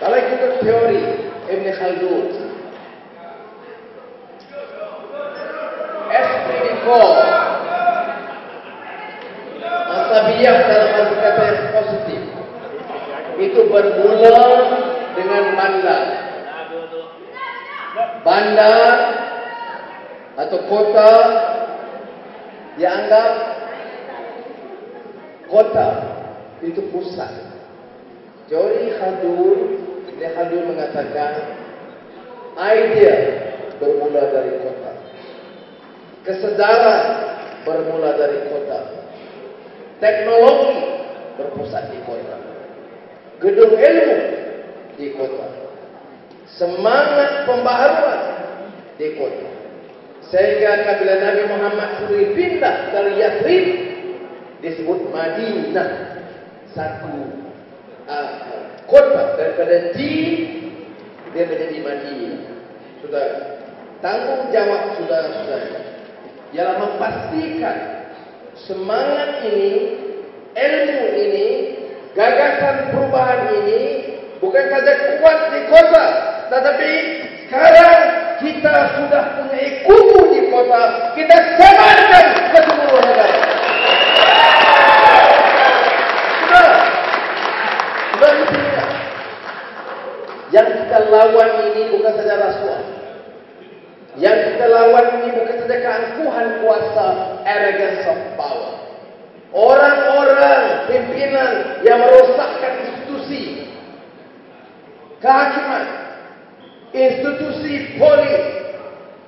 Kalau ikut teori Ibn Khaldun, esprit du corps, asabiyah dalam arti kata yang positif, itu bermula dengan bandar. Bandar atau kota dianggap kota itu pusat. Teori Khaldun mengatakan idea bermula dari kota, kesedaran bermula dari kota, teknologi berpusat di kota, gedung ilmu di kota, semangat pembaharuan di kota. Sehingga apabila Nabi Muhammad suruh pindah dari Yathrib, disebut Madinah, satu kota. Daripada dia menjadi Madinah. Sudah tanggung jawab saudara-saudara ialah memastikan semangat ini, ilmu ini, gagasan perubahan ini bukan saja kuat di kota, tetapi sekarang kita sudah punya kubu di kota, kita sebarkan ke seluruh negara. Sudah intinya, yang kita lawan ini bukan saja rasuah, yang kita lawan ini bukan saja keangkuhan kuasa, arrogance of power. Orang-orang pimpinan yang merosakkan institusi kehakiman, institusi polis,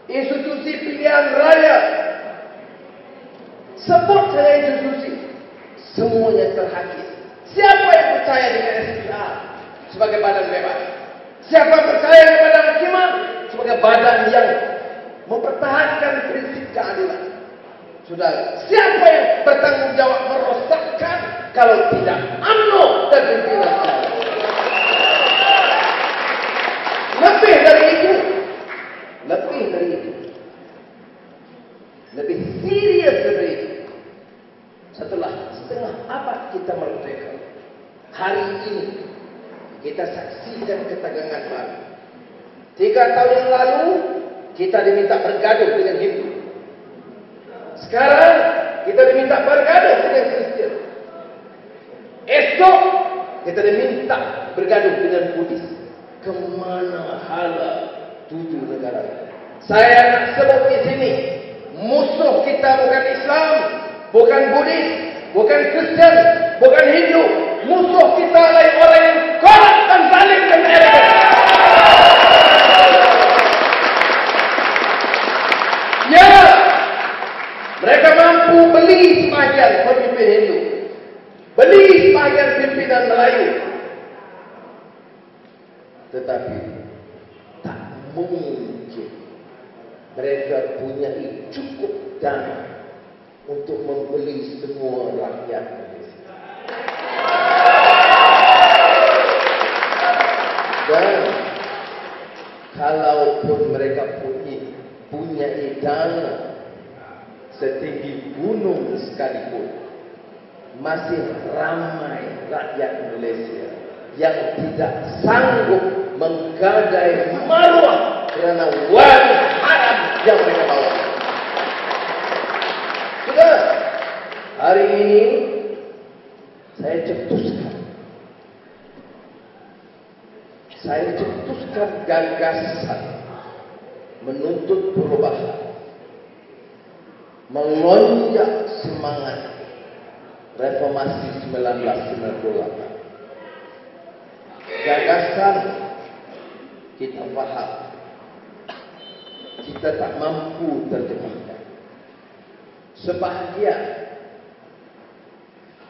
institusi pilihan raya, sebut saja institusi, semuanya terhakis. Siapa yang percaya dengan SPA sebagai badan bebas? Siapa yang percaya kepada hakiman sebagai badan yang mempertahankan prinsip keadilan? Saudara, siapa yang bertanggung jawab merosakkan kalau tidak UMNO dan pimpinan? Lebih dari itu, lebih serius dari itu. Setelah setengah abad kita merdeka, hari ini kita saksikan ketegangan baru. 3 tahun yang lalu kita diminta bergaduh dengan Hindu. Sekarang kita diminta bergaduh dengan Kristen. Esok kita diminta bergaduh dengan Buddhis. Kemana hala 7 negara? Saya nak sebut di sini, musuh kita bukan Islam, bukan Buddhis, bukan Kristen, bukan Hindu. Musuh kita adalah orang yang korup dan zalim dan arrogant. Ya, mereka mampu beli sebagian pemimpin Hindu, beli sebagian pimpinan Melayu, tetapi tak mungkin mereka punya cukup dana untuk membeli semua rakyat Indonesia. Dan kalaupun mereka punya dana setinggi gunung sekalipun, masih ramai rakyat Indonesia yang tidak sanggup menggadai maruah kerana wang haram yang mereka bawa. Sudah, hari ini saya cetuskan gagasan menuntut perubahan, melonjak semangat reformasi 1998. Gagasan kita faham, kita tak mampu terjemahkan. Sebahagian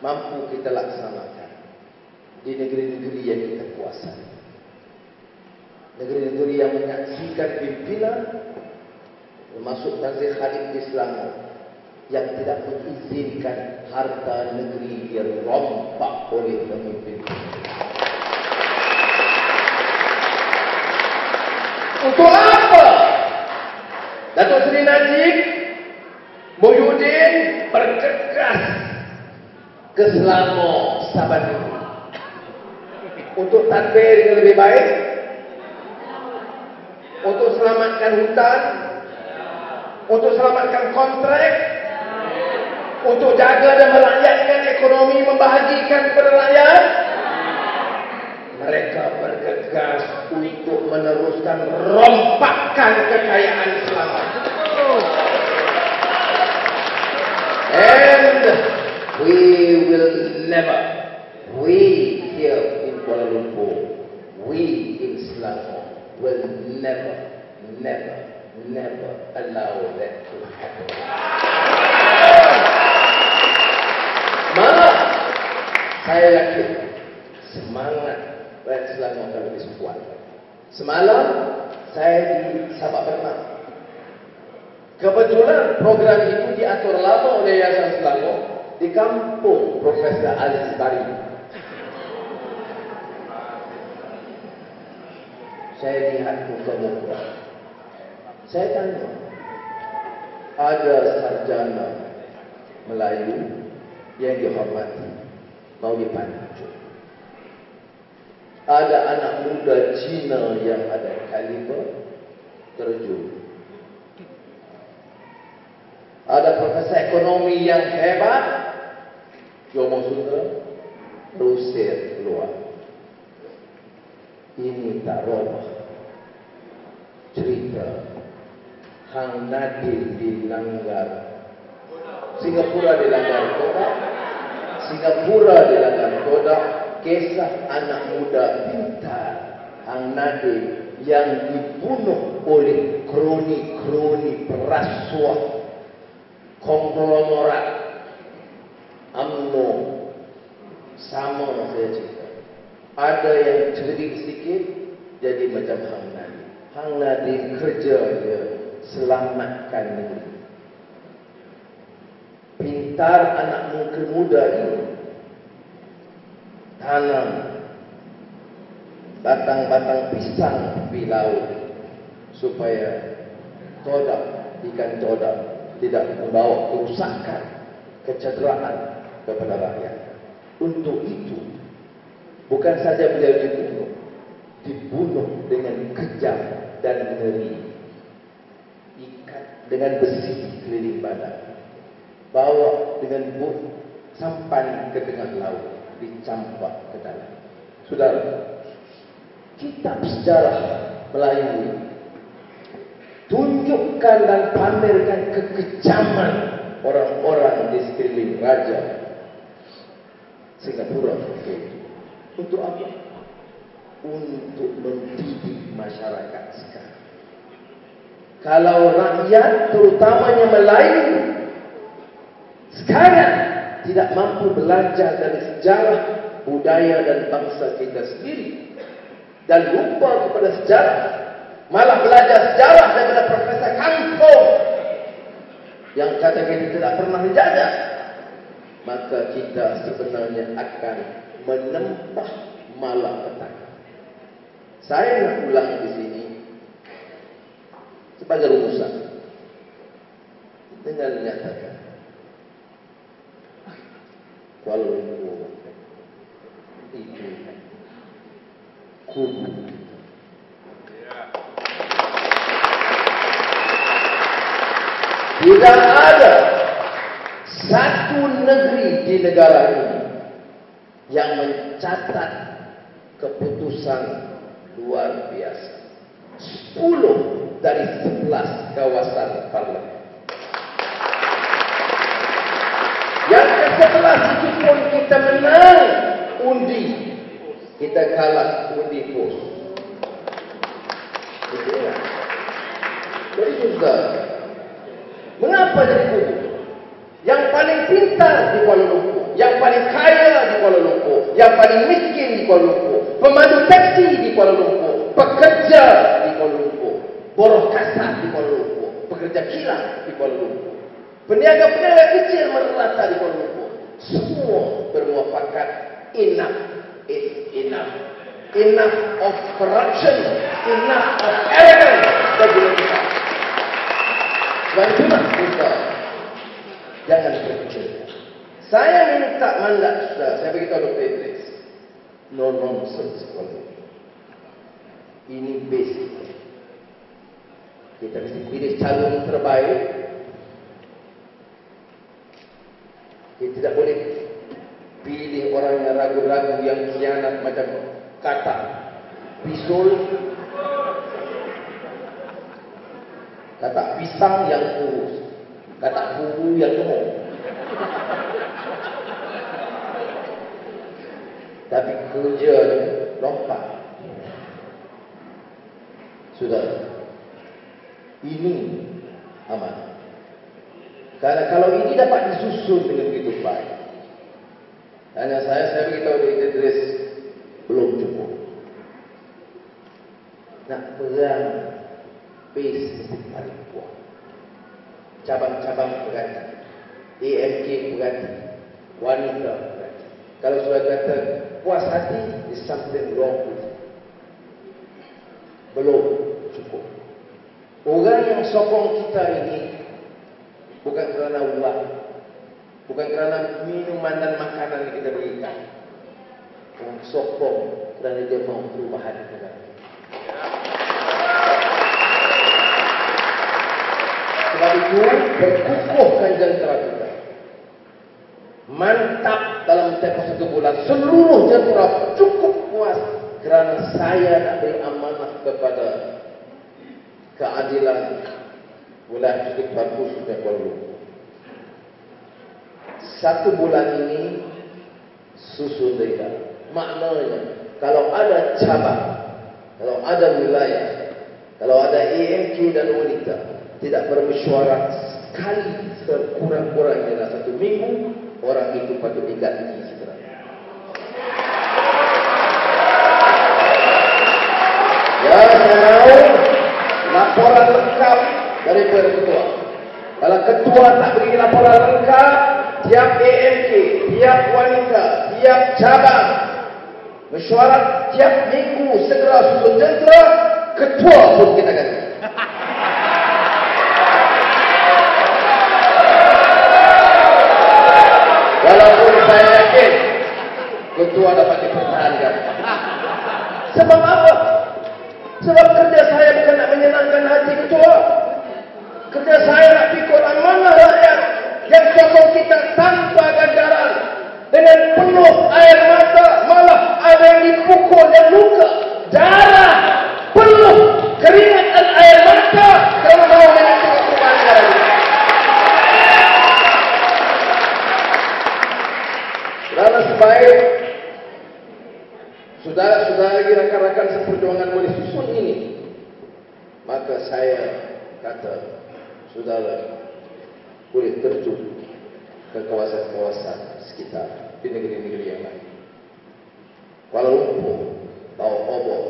mampu kita laksanakan di negeri-negeri yang kita kuasai, negeri-negeri yang menyaksikan pimpinan termasuk Nazir Khalid Islam yang tidak mengizinkan harta negeri dirompak oleh pemimpin. Untuk apa Datuk Seri Najib Muhyiddin bergegas ke Selangor Sabtu? untuk tadbir yang lebih baik, untuk selamatkan hutan, untuk selamatkan kontrak, untuk jaga dan merakyatkan ekonomi, membahagikan kepada rakyat. Mereka bergegas untuk meneruskan rompakan kekayaan selama. And we will never, we here in Kuala Lumpur, we in Selangor will never allow that to happen. Malah saya yakin semangat rakyat Selangor akan lebih kuat. Semalam saya di Sabak Bernam. Kebetulan program itu diatur lama oleh Yayasan Selangor di kampung Profesor Aziz Bari. Saya lihat muka-muka. Saya tanya, ada sarjana Melayu yang dihormati, mau dipancu. Ada anak muda Cina yang ada kaliber, terjun. Ada profesor ekonomi yang hebat, Jomo Sundra, rusir keluar. Ini tak robah cerita Hang Nadir dilanggar, Singapura dilanggar kodak, Singapura dilanggar kodak. Kisah anak muda pintar Hang Nadir yang dibunuh oleh kroni-kroni perasuah konglomerat UMNO. Sama saya cerita. Ada yang cerdik sedikit jadi macam Hang Nadir. Hang Nadir kerja dia selamatkan negeri. Pintar anak muda ini tanam batang-batang pisang di laut supaya todak, ikan todak tidak membawa kerusakan, kecederaan kepada rakyat. Untuk itu, bukan saja beliau dibunuh dengan kejam dan ngeri, ikat dengan besi di keliling badan, bawa dengan bot sampai ke tengah laut, dicampak ke dalam. Saudara, kitab sejarah Melayu ini tunjukkan dan pamerkan kekejaman orang-orang di sekeliling raja Singapura. Untuk apa? Untuk mendidik masyarakat sekarang. Kalau rakyat, terutamanya Melayu, sekarang tidak mampu belajar dari sejarah, budaya dan bangsa kita sendiri, dan lupa kepada sejarah, malah belajar sejarah daripada Profesor Kampung yang kata kita tidak pernah dijajah, maka kita sebenarnya akan menempah malapetaka. Saya nak ulang di sini sebagai rumusan dengan menyatakan Kuala Lumpur itu kubu. Tidak ada satu negeri di negara ini yang mencatat keputusan luar biasa. 10 dari 11 kawasan parlemen. Yang ke-11 itu pun kita menang undi, kita kalah undi pos. Jadi juga, mengapa jadi kubu? Yang paling pintar di Kuala Lumpur, yang paling kaya di Kuala Lumpur, yang paling miskin di Kuala Lumpur, pemandu taksi di Kuala Lumpur, pekerja di Kuala Lumpur, buruh kasar di Kuala Lumpur, pekerja kilang di Kuala Lumpur, peniaga-peniaga kecil merata di Kuala Lumpur, semua bermuafakat enough is enough. Enough of corruption, enough of arrogance bagi kita. Dan itulah kita jangan berkecil. Saya minta mandat, saya beritahu Dr. Idris, No nonsense kalau ini basic. Kita mesti pilih calon terbaik. Kita tidak boleh pilih orang yang ragu-ragu, yang khianat macam kata bisul, kata pisang yang kurus, kata bumbu yang gemuk. Tapi kerja lompat. Sudah, ini aman. Karena kalau ini dapat disusun dengan begitu baik, hanya saya beritahu di Idris belum cukup. Nak perang base mesti paling kuat. Cabang-cabang berganti, AMK berganti, wanita berganti. Kalau sudah kata puas hati, is something wrong with it. Belum cukup. Orang yang sokong kita ini bukan kerana uang, bukan kerana minuman dan makanan yang kita berikan. Orang sokong kerana dia mau perubahan negara. Sebab itu berkukuhkan jentera kita. Mantap dalam tempoh 1 bulan. Seluruh jentera cukup puas kerana saya nak beri amanah kepada keadilan wilayah Tuan khususnya Kuala Lumpur. 1 bulan ini susun mereka. Maknanya kalau ada cabang, kalau ada wilayah, kalau ada AMK dan wanita tidak bermesyuarat sekali sekurang-kurangnya dalam 1 minggu, orang itu patut diganti segera. Ya, saya mahu laporan lengkap daripada ketua. Kalau ketua tak beri laporan lengkap, tiap AMK, tiap wanita, tiap cabang mesyuarat tiap minggu segera susun jentera, ketua pun kita ganti. Walaupun saya yakin ketua dapat dipertahankan. Sebab apa? Sebab kerja saya bukan nak menyenangkan hati ketua. Kerja saya nak pikul amanah rakyat yang sokong kita tanpa ganjaran, dengan penuh air mata, malah ada yang dipukul dan luka, darah, penuh keringat dan air mata kerana mahu menentukan perubahan negara ini. Kerana sebaik saudara-saudara rakan-rakan seperjuangan boleh susun ini, maka saya kata saudara boleh terjun ke kawasan-kawasan sekitar di negeri-negeri yang lain. Kuala Lumpur, Bawah Obor,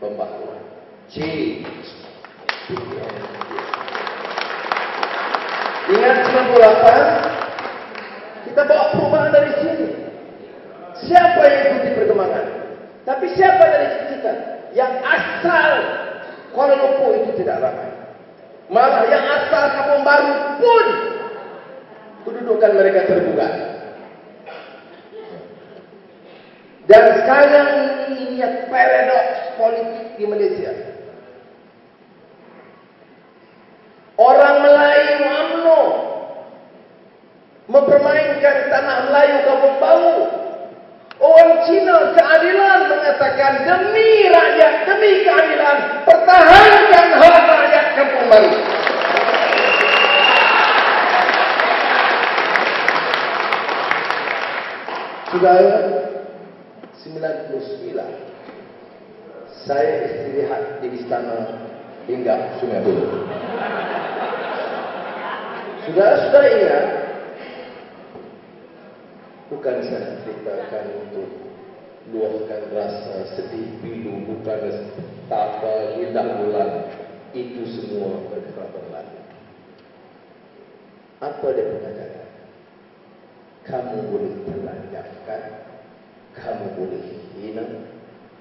Pembaharuan, ingat 98, kita bawa perubahan dari sini. Siapa yang ikuti perkembangan? Tapi siapa dari kita yang asal Kuala Lumpur itu tidak ramai? Malah yang asal Kampung Baru pun kedudukan mereka terbuka. Dan sekarang ini paradoks politik di Malaysia. Orang Melayu UMNO mempermainkan tanah Melayu Kampung Baru. Orang Cina keadilan mengatakan demi rakyat, demi keadilan, pertahankan hak rakyat Kampung Baru. Saudara, 99 saya istirahat di istana hingga Sungai Buloh. Saudara-saudara ingat, bukan saya ceritakan untuk luahkan rasa sedih pilu, bukan tapa indah bulan, itu semua perkara berlalu. Apa dia mengatakan? Kamu boleh telanjangkan, kamu boleh hina,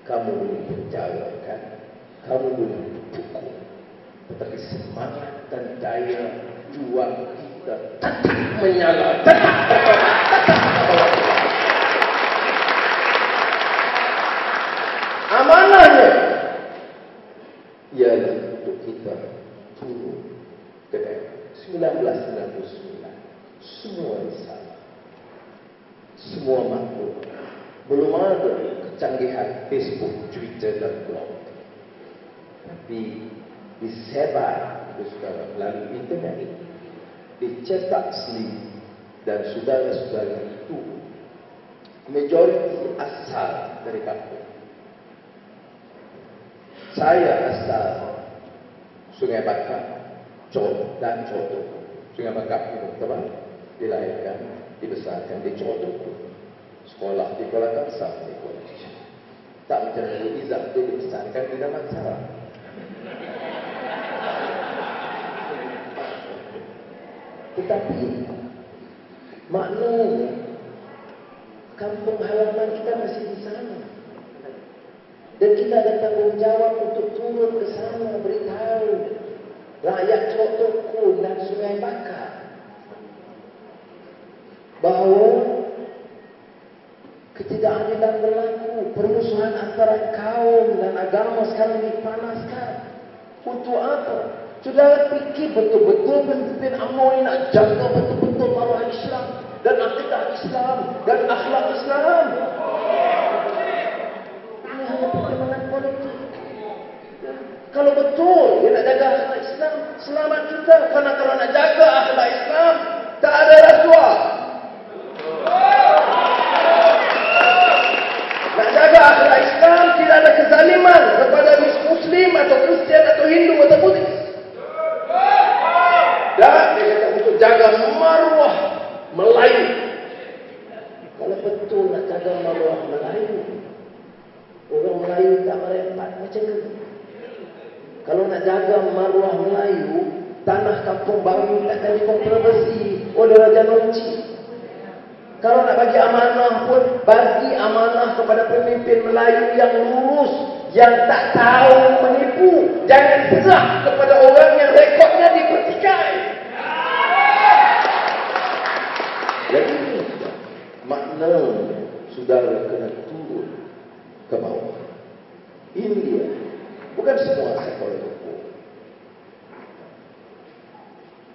kamu boleh penjarakan, kamu boleh pukul, tetapi semangat dan daya juang kita tetap menyala, tetap berkembang, tetap berkembang. kita turun ke daerah 1999, semua sama, semua makhluk. Belum ada kecanggihan Facebook, Twitter dan blog, tapi disebar melalui internet ini, dicetak sendiri, dan saudara-saudara itu majoriti asal dari kampung. Saya asal Sungai Bakap, dan Coto. Sungai Bakap itu teman dilahirkan, dibesarkan di Coto. Sekolah di Kuala Kangsar, di Kuala Kangsar. Tak mencari izah, dia dibesarkan di Damansara. Tetapi maknanya kampung halaman kita masih di sana, dan kita ada tanggung jawab untuk turun ke sana beritahu rakyat Coto dan Sungai Bakap bahawa ketidakadilan berlaku, permusuhan antara kaum dan agama sekarang dipanaskan. Untuk apa? Saudara fikir betul-betul pemimpin UMNO ini nak jaga betul-betul maruah Islam dan akidah Islam dan akhlak Islam? Ini hanya perkembangan politik. Kalau betul dia nak jaga akhlak Islam, selamat kita. Karena kalau nak jaga akhlak Islam, tak ada rasuah. Nak jaga akhlak Islam, tidak ada kezaliman kepada Muslim atau Kristian atau Hindu atau Buddhis. Dan dia kata untuk jaga maruah Melayu. Kalau betul nak jaga maruah Melayu, orang Melayu tak merempat macam itu. Kalau nak jaga maruah Melayu, tanah Kampung Baru tak jadi kontroversi oleh Raja Nongci. Kalau nak bagi amanah pun, bagi amanah kepada pemimpin Melayu yang lurus, yang tak tahu menipu. Jangan serah kepada orang yang rekodnya dipertikai. Jadi makna saudara kena turun ke bawah. India bukan semua sekolah itu.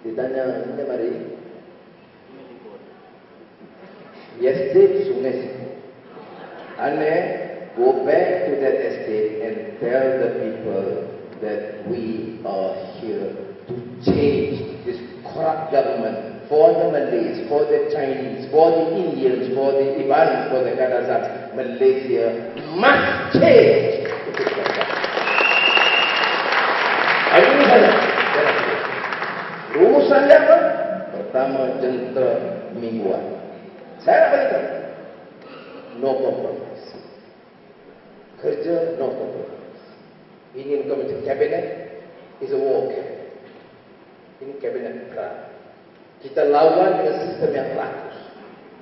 Ditanya, ini mari. Yesterday, Sungai Sipu. Ane go back to that estate and tell the people that we are here to change this corrupt government for the Malays, for the Chinese, for the Indians, for the Ibanis, for the Kadazan. Malaysia must change. Ini saja. Rumusannya apa? Pertama, jentera mingguan. Saya nak beritahu, no compromise. Kerja, no compromise. Ini komisi kabinet is a war cabinet. Ini kabinet perang. Kita lawan dengan sistem yang rakus,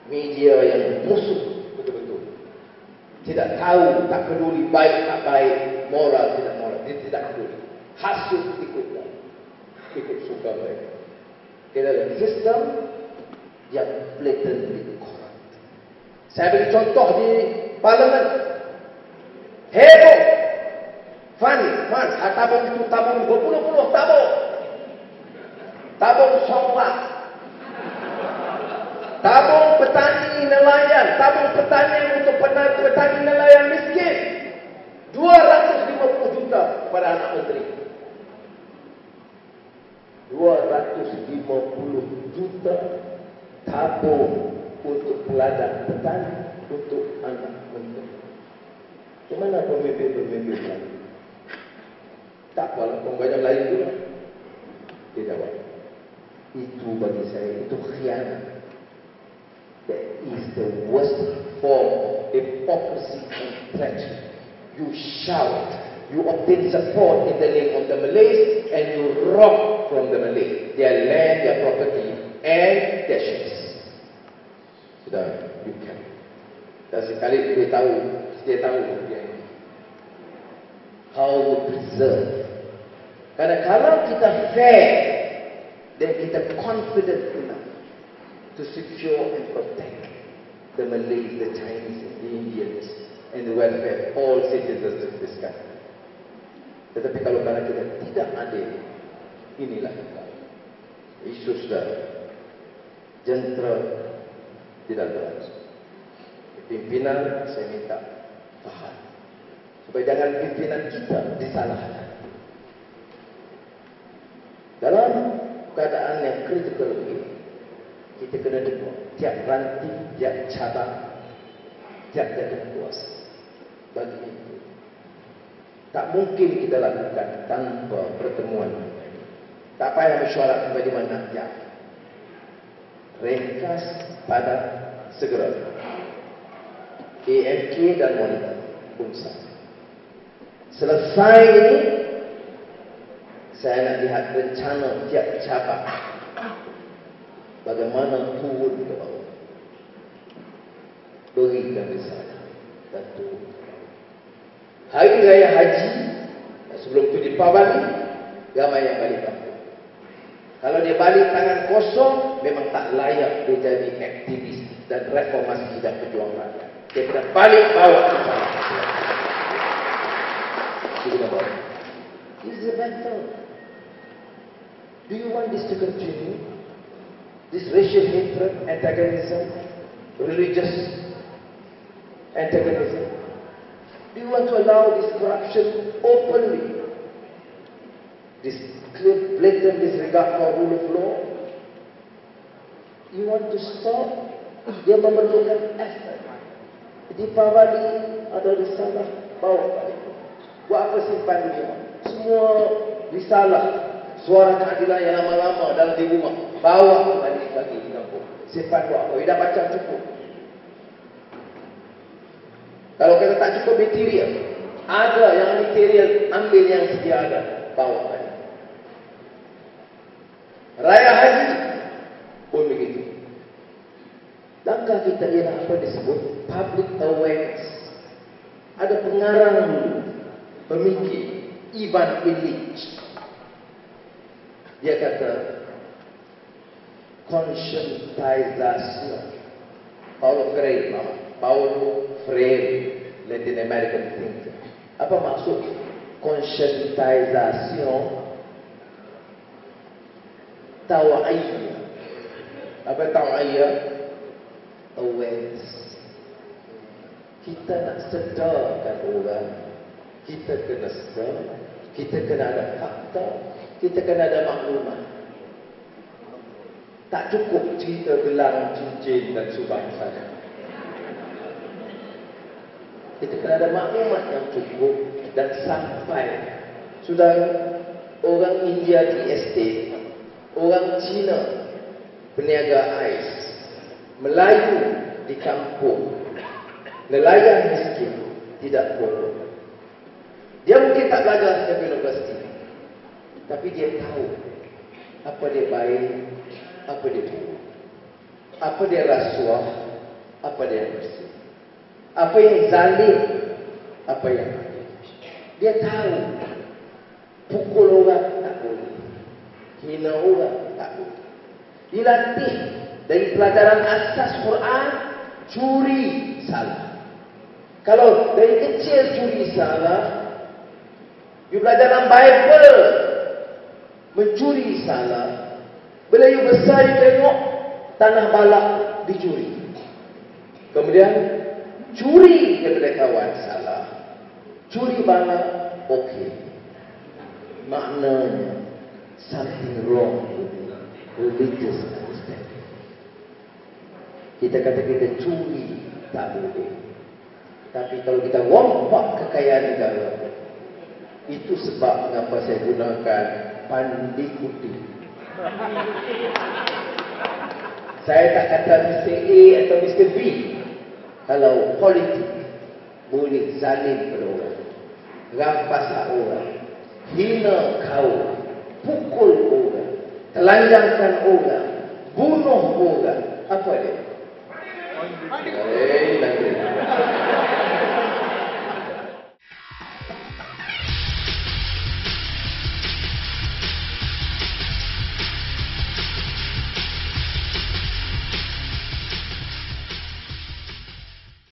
media yang busuk betul-betul, tidak tahu, tak peduli baik tak baik, moral tidak moral, dia tidak peduli, hasut ikut suka mereka. Kita ada sistem yang blatantly corrupt. Saya beri contoh di parlimen. Heboh. Fund. Tabung itu tabung berpuluh-puluh tabung. Tabung somlat. Tabung petani nelayan. Tabung petani untuk petani nelayan miskin. 250 juta kepada anak menteri. 250 juta tabung untuk peladang petani untuk anak menteri. Kemana pemimpin-pemimpin lain? Tak walaupun banyak lain juga. Tidak walaupun. Itu bagi saya, itu khianat. That is the worst form of hypocrisy and treachery. You shout, you obtain support in the name of the Malays, and you rob from the Malays their land, their property, and their shares. Sudah, you can. Dan sekali dia tahu dia ini. How to preserve. Karena kalau kita fair, then kita confident enough to secure and protect the Malays, the Chinese, the Indians, and the welfare of all citizens of this country. Tetapi kalau karena kita tidak adil, inilah kita. Isu sudah jentera tidak berlangsung. Pimpinan saya minta faham supaya jangan pimpinan kita disalahkan. Dalam keadaan yang kritikal ini, kita kena dengar tiap ranting, tiap cabang, tiap jalan kuasa. Bagi itu, tak mungkin kita lakukan tanpa pertemuan. Tak payah mesyuarat di mana ya. Ringkas, padat, segera. AMK dan wanita pun sama. Selesai ini, saya nak lihat rencana tiap cabang. Bagaimana turun ke bawah. Berikan risalah dan turun ke bawah. Hari Raya Haji, sebelum itu di Pabali, ramai yang balik kampung. Kalau dia balik tangan kosong, memang tak layak dia jadi aktivis dan reformasi dan pejuang rakyat. Dia kena balik bawa risalah. Dia kena bawa. This is a battle. Do you want this to continue? This racial hatred, antagonism, religious antagonism? Do you want to allow this corruption openly? This clear, blatant disregard for rule of law? You want to stop? Dia memerlukan effort. Di Pabali ada risalah, bawa balik. Buat apa simpan dia? Semua risalah, suara keadilan yang lama-lama dalam di rumah, bawa balik lagi di kampung. Simpan buat apa? Dah baca cukup. Kalau kita tak cukup material, ada yang material, ambil yang sedia ada, bawa balik. Raya Haji pun begitu. Langkah kita ialah apa disebut public awareness. Ada pengarang pemikir Ivan Illich. Dia kata conscientization. Paulo Freire, Latin American thinker. Apa maksud conscientization? Tawa'iyah. Apa tawa'iyah? Awareness. Kita nak sedarkan orang. Kita kena sedar. Kita kena ada fakta. Kita kena ada maklumat. Tak cukup cerita gelang, cincin dan subang saja. Kita kena ada maklumat yang cukup dan sampai. Sudah orang India di estate, orang Cina peniaga ais, Melayu di kampung, nelayan miskin tidak bodoh. Dia mungkin tak belajar sampai universiti, tapi dia tahu apa dia baik, apa dia buruk, apa dia rasuah, apa dia bersih, apa yang zalim, apa yang adil. Dia tahu pukul orang tak boleh, hina orang tak boleh. Dilatih dari pelajaran asas Quran, curi salah. Kalau dari kecil curi salah, you belajar dalam Bible mencuri salah. Bila you besar, you tengok tanah balak dicuri. Kemudian curi daripada kawan salah, curi balak okey. Maknanya something wrong with religious understanding. Kita kata kita curi tak boleh, tapi kalau kita rompak kekayaan negara, itu sebab mengapa saya gunakan pandikuti. Saya tak kata Mr. A atau Mr. B. Kalau politik boleh zalim pada orang, rampas hak orang, hina kaum, pukul orang, telanjangkan orang, bunuh orang, apa dia? Nanti